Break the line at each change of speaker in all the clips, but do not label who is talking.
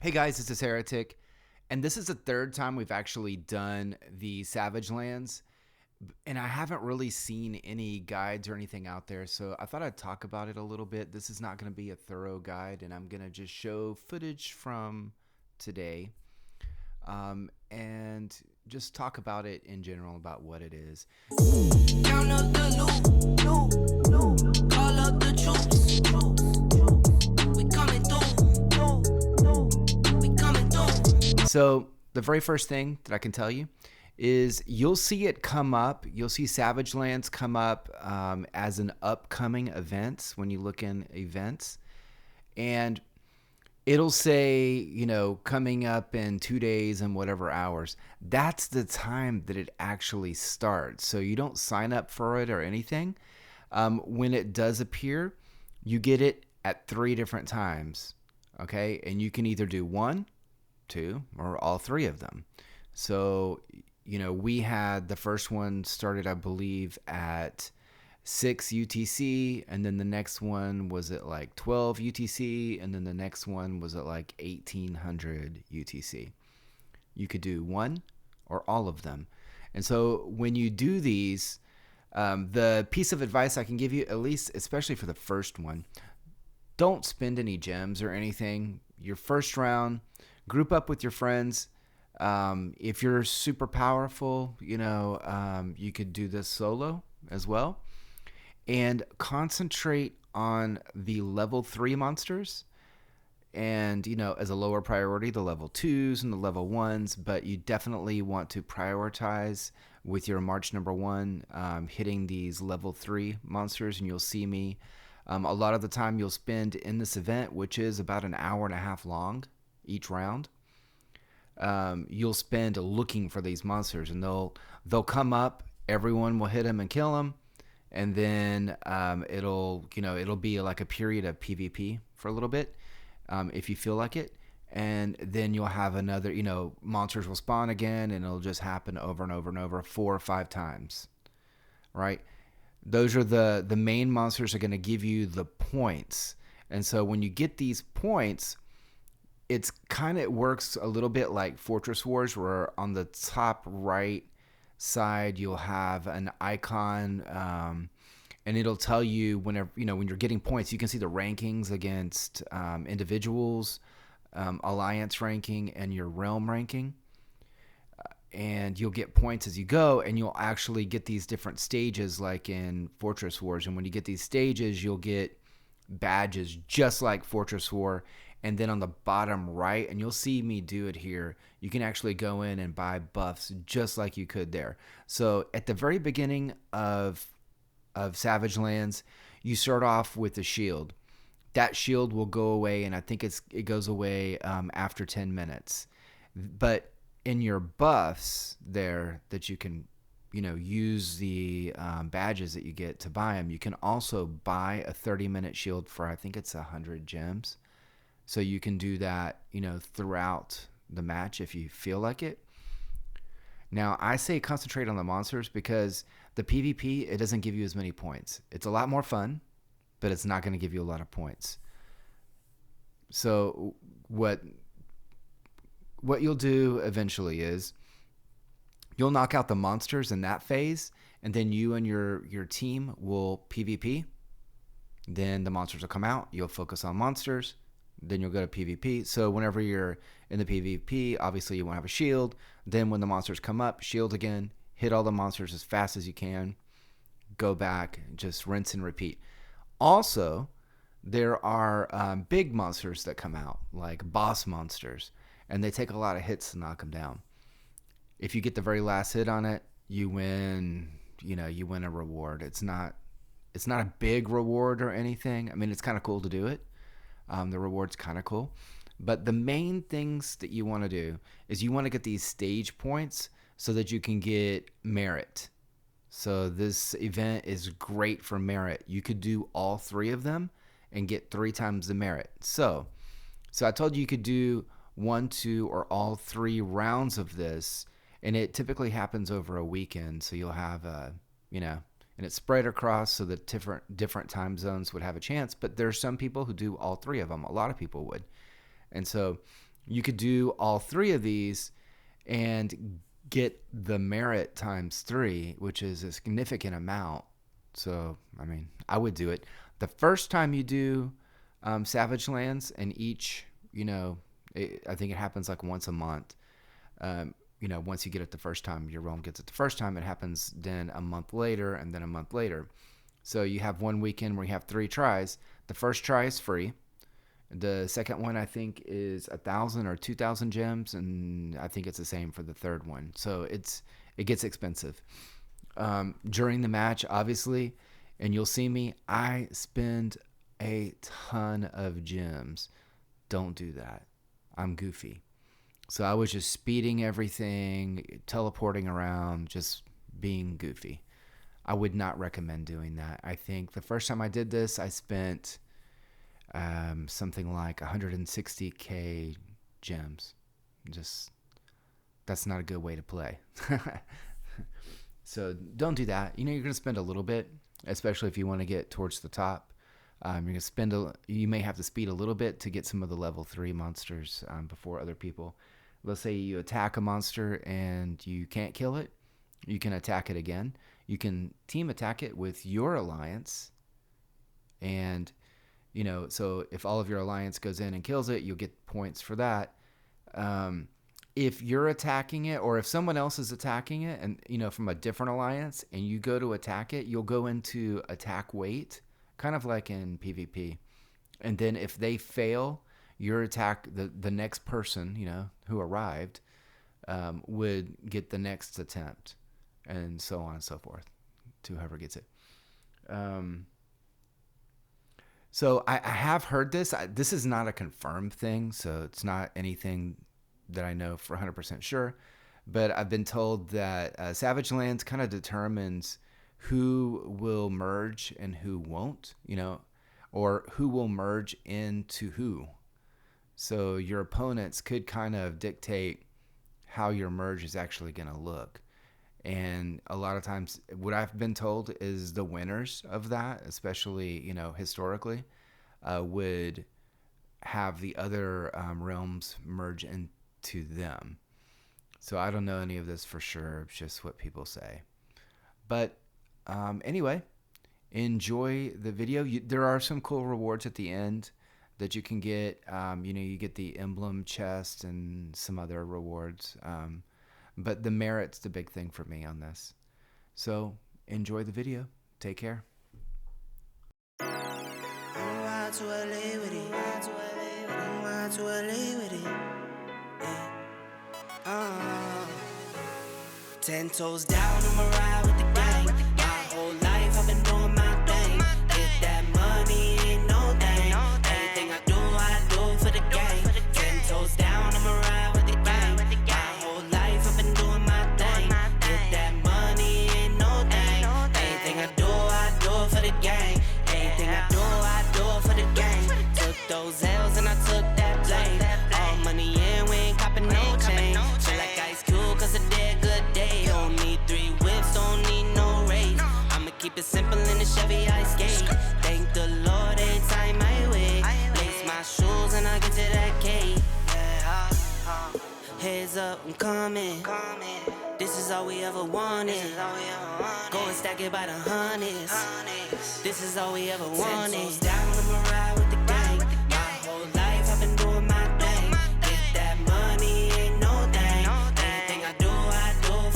Hey guys, this is Heretic, and this is the third time we've actually done the Savage Lands, and I haven't really seen any guides or anything out there, so I thought I'd talk about it a little bit. This is not going to be a thorough guide, and I'm going to just show footage from today, and just talk about it in general, about what it is.
Count up the loot, call up the troops. We coming through, we coming through.
So the very first thing that I can tell you is you'll see it come up. You'll see Savage Lands come up as an upcoming event when you look in events. And it'll say, coming up in 2 days and whatever hours. That's the time that it actually starts. So you don't sign up for it or anything. When it does appear, you get it at 3 different times. Okay. And you can either do 1, 2, or all 3 of them. So, we had the first one started, I believe, at 6 UTC, and then the next one was at like 12 UTC, and then the next one was at like 1800 UTC. You could do 1 or all of them. And so when you do these, the piece of advice I can give you, at least especially for the first one, don't spend any gems or anything. Your first round, group up with your friends. If you're super powerful, you could do this solo as well. And concentrate on the level 3 monsters. And, as a lower priority, the level 2s and the level 1s. But you definitely want to prioritize with your March number 1, hitting these level 3 monsters. And you'll see me. A lot of the time you'll spend in this event, which is about an hour and a half long each round. You'll spend looking for these monsters, and they'll come up. Everyone will hit them and kill them, and then it'll be like a period of PvP for a little bit, if you feel like it, and then you'll have another. Monsters will spawn again, and it'll just happen over and over and over 4 or 5 times, right? Those are the main monsters are going to give you the points, and so when you get these points, it works a little bit like Fortress Wars, where on the top right side you'll have an icon, and it'll tell you whenever when you're getting points. You can see the rankings against individuals, alliance ranking, and your realm ranking, and you'll get points as you go, and you'll actually get these different stages like in Fortress Wars. And when you get these stages, you'll get badges just like Fortress War. And then on the bottom right, and you'll see me do it here, you can actually go in and buy buffs just like you could there. So at the very beginning of Savage Lands, you start off with a shield. That shield will go away, and I think it goes away after 10 minutes. But in your buffs there that you can use the badges that you get to buy them, you can also buy a 30-minute shield for, I think it's 100 gems. So you can do that, throughout the match if you feel like it. Now, I say concentrate on the monsters because the PvP, it doesn't give you as many points. It's a lot more fun, but it's not going to give you a lot of points. So what you'll do eventually is you'll knock out the monsters in that phase, and then you and your team will PvP. Then the monsters will come out. You'll focus on monsters. Then you'll go to PvP. So whenever you're in the PvP, obviously you won't have a shield. Then when the monsters come up, shield again, hit all the monsters as fast as you can, go back, just rinse and repeat. Also, there are big monsters that come out, like boss monsters, and they take a lot of hits to knock them down. If you get the very last hit on it, you win. You win a reward. It's not a big reward or anything. I mean, it's kind of cool to do it. The reward's kind of cool. But the main things that you want to do is you want to get these stage points so that you can get merit. So this event is great for merit. You could do all 3 of them and get 3 times the merit. So I told you could do 1, 2, or all 3 rounds of this, and it typically happens over a weekend. So you'll have and it's spread across so that different time zones would have a chance. But there are some people who do all 3 of them. A lot of people would. And so You could do all 3 of these and get the merit times 3, which is a significant amount. So, I mean, I would do it. The first time you do Savage Lands, and each, I think it happens like once a month. Once you get it the first time, your realm gets it the first time. It happens then a month later, and then a month later. So you have one weekend where you have 3 tries. The first try is free. The second one, I think, is 1,000 or 2,000 gems, and I think it's the same for the third one. So it gets expensive. During the match, obviously, and you'll see me, I spend a ton of gems. Don't do that. I'm goofy. So I was just speeding everything, teleporting around, just being goofy. I would not recommend doing that. I think the first time I did this, I spent something like 160k gems. That's not a good way to play. So don't do that. You're going to spend a little bit, especially if you want to get towards the top. You're going to spend you may have to speed a little bit to get some of the level 3 monsters before other people. Let's say you attack a monster and you can't kill it. You can attack it again. You can team attack it with your alliance. And, so if all of your alliance goes in and kills it, you'll get points for that. If you're attacking it, or if someone else is attacking it, and, from a different alliance, and you go to attack it, you'll go into attack wait, kind of like in PvP. And then if they fail, your attack, the next person, who arrived, would get the next attempt, and so on and so forth, to whoever gets it. So I have heard this. This is not a confirmed thing, so it's not anything that I know for 100% sure. But I've been told that Savage Lands kind of determines who will merge and who won't, or who will merge into who. So your opponents could kind of dictate how your merge is actually going to look. And a lot of times what I've been told is the winners of that, especially, historically, would have the other realms merge into them. So I don't know any of this for sure. It's just what people say. But anyway, enjoy the video. There are some cool rewards at the end that you can get. You get the emblem chest and some other rewards. But the merit's the big thing for me on this. So enjoy the video. Take care.
Ten toes down, I'ma ride with the gang. My whole life I've been doing my thing. Get that money, ain't no thing. Anything I do for the gang. 10 toes down, I'ma ride with the gang. My whole life I've been doing my thing. Get that money, ain't no thing. Anything I do for the gang. Anything I do for the gang. Took those L's and I took that blame. All money in, we ain't copping no change. Feel like Ice Cube, cause I did good day. Don't need 3 whips, don't need no race. I'ma keep it simple in the Chevy I skate. Thank the Lord every time I wait. Lace my shoes and I get to that cake. Heads up, I'm coming. This is all we ever wanted. Go and stack it by the hundreds. This is all we ever wanted. 10 toes down, I'ma ride with the gang. My whole life I've been doing my thing. Get that money, ain't no thing. Anything I do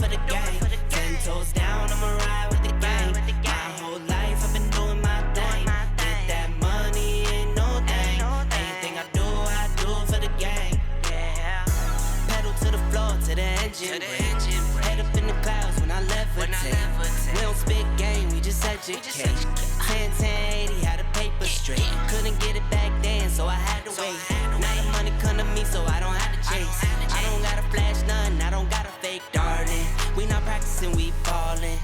for the gang. 10 toes down, I'ma ride with the gang. My whole life I've been doing my thing. Get that money, ain't no thing. Anything I do for the gang. Pedal to the floor, to the engine. Head up in the clouds when I levitate. We don't spit game, we just educate. 10, 80, had a paper straight. Couldn't get it back then, so I had to wait. Now the money come to me, so I don't have to chase. I don't gotta flash nothing, I don't gotta fake, darling. We not practicing, we ballin'.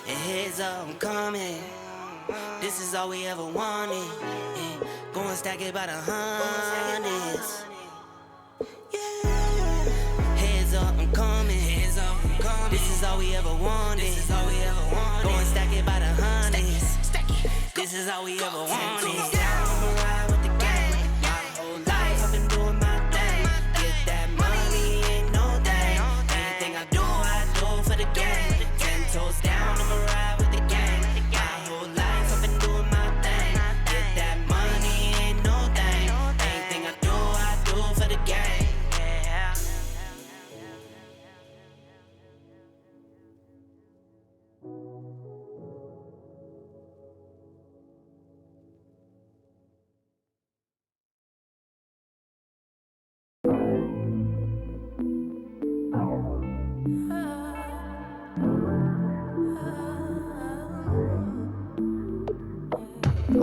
And heads up, I'm coming. This is all we ever wanted. Go and stack it by the hundreds. Heads up, I'm coming. This is all we ever wanted. Go and stack it by the hundreds. This is all we ever wanted. I'ma ride with the gang. My whole life I've been doing my thing.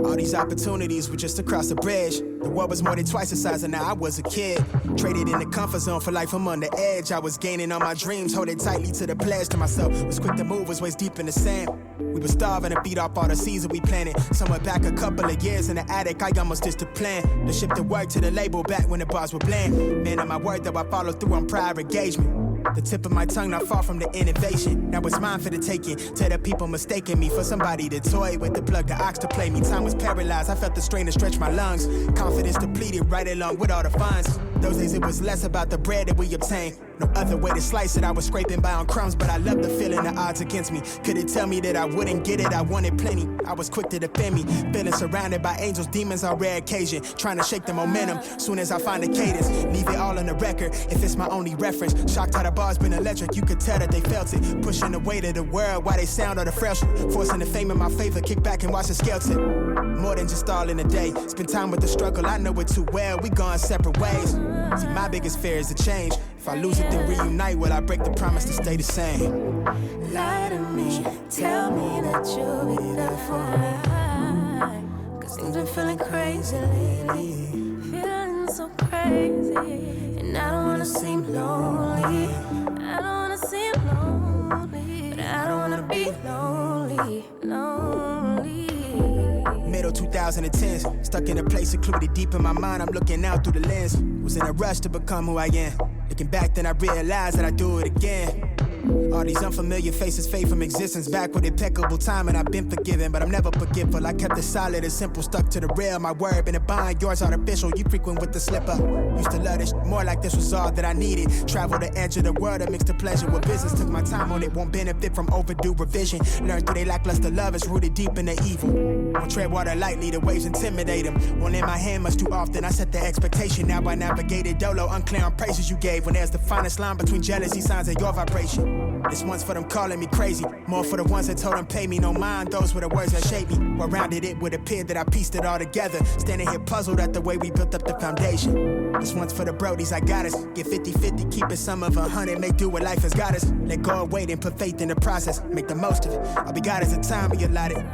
All these opportunities were just across the bridge. The world was more than twice the size, and now I was a kid. Traded in the comfort zone for life, I'm on the edge. I was gaining all my dreams, holding tightly to the pledge to myself. Was quick to move, was waist deep in the sand. We were starving to beat off all the seeds that we planted. Somewhere back a couple of years in the attic, I almost ditched the plan. The ship to work to the label back when the bars were bland. Man, of my word, though I follow through on prior engagement. The tip of my tongue not far from the innovation. Now it's mine for the taking. Tell the people mistaking me for somebody to toy with, the plug, the ox to play me. Time was paralyzed, I felt the strain to stretch my lungs. Confidence depleted right along with all the funds. Those days it was less about the bread that we obtained. No other way to slice it, I was scraping by on crumbs. But I loved the feeling, the odds against me. Could it tell me that I wouldn't get it? I wanted plenty, I was quick to defend me. Feeling surrounded by angels, demons on rare occasion. Trying to shake the momentum, soon as I find a cadence. Leave it all on the record, if it's my only reference. Shocked how the bars been electric, you could tell that they felt it. Pushing the weight of the world while they sound all the fresh. Forcing the fame in my favor, kick back and watch the scale tip. More than just all in a day. Spend time with the struggle, I know it too well. We gone separate ways. See, my biggest fear is the change. If I lose it, then reunite. Will I break the promise to stay the same?
Lie to me, tell me that you'll be there for me. Cause things been feeling crazy lately. Feeling so crazy. And I don't wanna seem lonely. I don't wanna seem lonely. But I don't wanna be lonely, lonely.
Middle 2010s, stuck in a place secluded deep in my mind. I'm looking out through the lens. Was in a rush to become who I am. Looking back, then I realized that I do it again. All these unfamiliar faces fade from existence. Back with impeccable time, and I've been forgiven, but I'm never forgetful. I kept it solid and simple, stuck to the rail. My word been a bind, yours artificial. You frequent with the slipper. Used to love this more like this was all that I needed. Travel the edge of the world, I mixed the pleasure with business. Took my time on it, won't benefit from overdue revision. Learned through they lackluster love is rooted deep in the evil. Won't tread water lightly, the waves intimidate them. Won't in my hand much too often, I set the expectation. Now I navigated dolo, unclear on praises you gave. When there's the finest line between jealousy signs and your vibration. This one's for them calling me crazy. More for the ones that told them pay me no mind. Those were the words that shaped me. Well rounded it would appear that I pieced it all together. Standing here puzzled at the way we built up the foundation. This one's for the brodies, I got us. Get 50-50, keep it some of 100. Make do what life has got us. Let go of waiting, put faith in the process. Make the most of it. All we got is the time we allotted.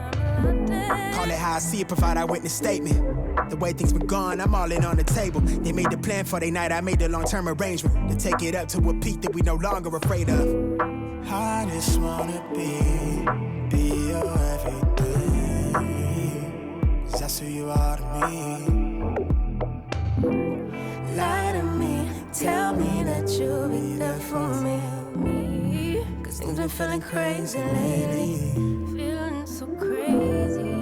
Call it how I see it, provide our witness statement. The way things been gone, I'm all in on the table. They made the plan for their night, I made the long-term arrangement. To take it up to a peak that we no longer afraid of. I just wanna be your everything. Cause that's who you are to me.
Lie to me, tell me that you'll be there for me. Cause things been feeling crazy lately. Feeling so crazy.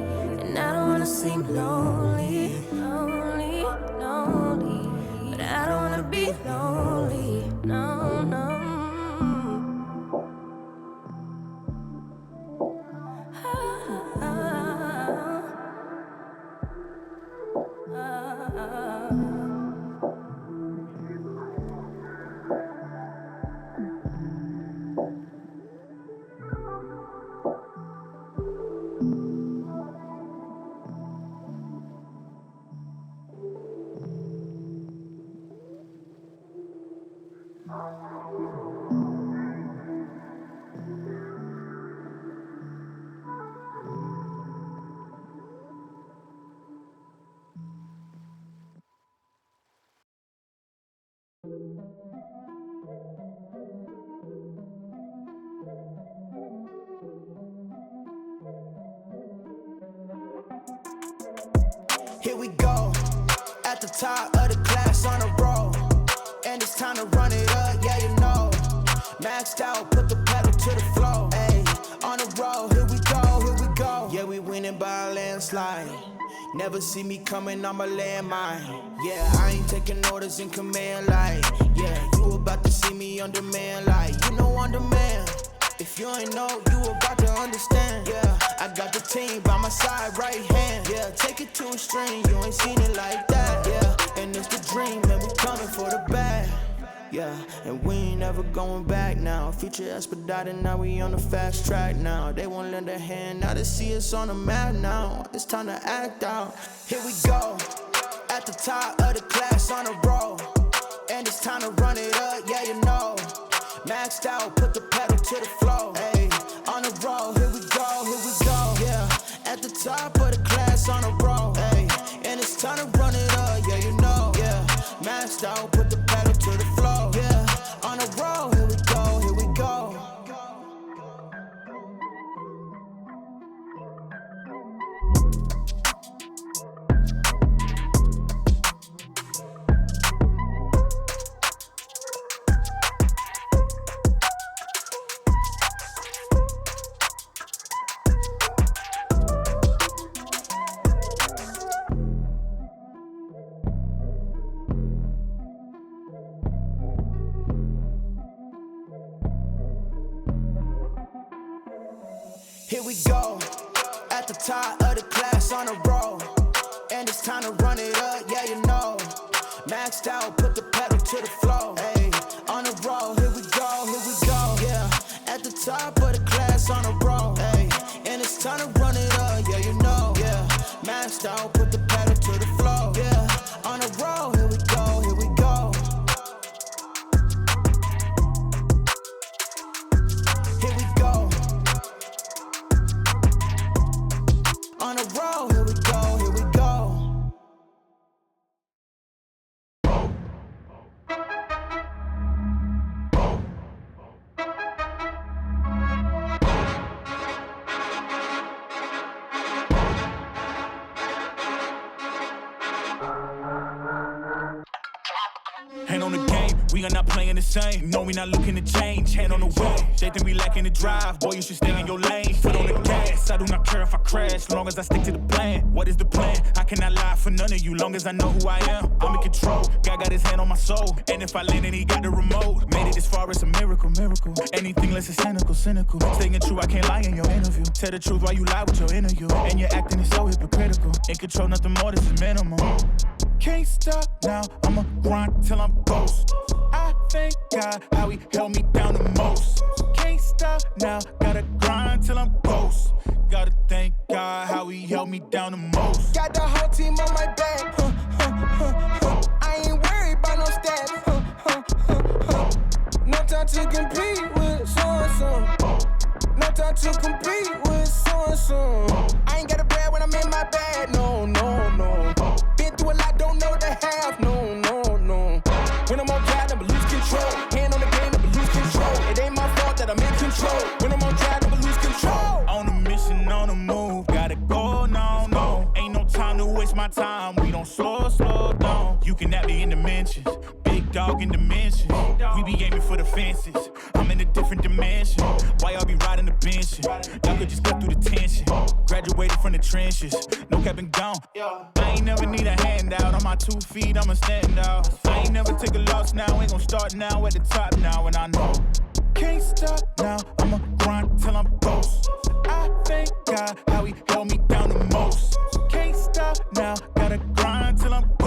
And I don't wanna seem lonely, lonely, lonely. But I don't wanna be lonely, no, no.
Here we go, at the top of the class on a roll. And it's time to run it up, yeah you know. Maxed out, put the pedal to the floor. Ayy, on the road, here we go, here we go. Yeah, we winning by a landslide. Never see me coming, I'm a landmine. Yeah, I ain't taking orders in command like. Yeah, you about to see me on demand like. You know on demand. If you ain't know, you about to understand. Yeah, I got the team by my side, right hand. Yeah, take it to a string, you ain't seen it like that. Yeah, and it's the dream, and we coming for the bag. Yeah, and we ain't never going back now. Future expedited, now we on the fast track now. They won't lend a hand, now they see us on the map now. It's time to act out. Here we go, at the top of the class on a roll. And it's time to run it up, yeah you know. Maxed out, put the pedal to the floor. Ayy, on the road, here we go, yeah. At the top of the class on a roll. maxed out, put the pedal to the floor. Yeah, on a roll, here we go, here we go. Here we go, at the top of the class on a roll. And it's time to run it up, yeah you know. Maxed out, put the pedal to the floor. Hey, on a roll, here we go, yeah. At the top of the class on a roll. Hey, and it's time to run it up, yeah you know. Yeah, maxed out, put the pedal to the floor. Yeah, on a roll, here we go, here we go. Here we go. On a roll, here we go, here we go.
Hand on the game, we are not playing the same. No, we not looking to change. Hand on the wheel, they think we lacking the drive. Boy, you should stay in your lane. Foot on the gas, I do not care if I crash, long as I stick to the plan. What is the plan? I cannot lie for none of you, long as I know who I am. I'm in control, God got his hand on my soul. And if I land, then he got the remote. Made it this far, it's a miracle. Anything less is cynical. Staying true, I can't lie in your interview. Tell the truth while you lie with your interview. And your acting is so hypocritical. In control, nothing more, this is minimum. Can't stop now, I'ma grind till I'm ghost. I thank God how he held me down the most. Can't stop now, gotta grind till I'm ghost. Gotta thank God how he held me down the most.
Got the whole team on my back. I ain't worried about no stats. No time to compete with so-and-so. No time to compete with so-and-so. I ain't got a brag when I'm in my bag. No. Been through a lot, don't know the half. No. When I'm on drive, I'ma lose control. Hand on the game, I'ma lose control. It ain't my fault that I'm in control. When I'm on drive, I'ma lose control.
On a mission, on the move, gotta go, no. Ain't no time to waste my time, we don't slow down. You can have me in dimensions, big dog in dimensions. We be aiming for the fences, I'm in a different dimension. Why y'all be riding the bench? Y'all could just cut through the tension. Graduated from the trenches, no cap and gone. I ain't never need a handout, on my 2 feet, I'ma stand out. I ain't never take a loss now, ain't gon' start now, at the top now, and I know. Can't stop now, I'ma grind till I'm ghost. I thank God how he held me down the most. Can't stop now, gotta grind till I'm ghost.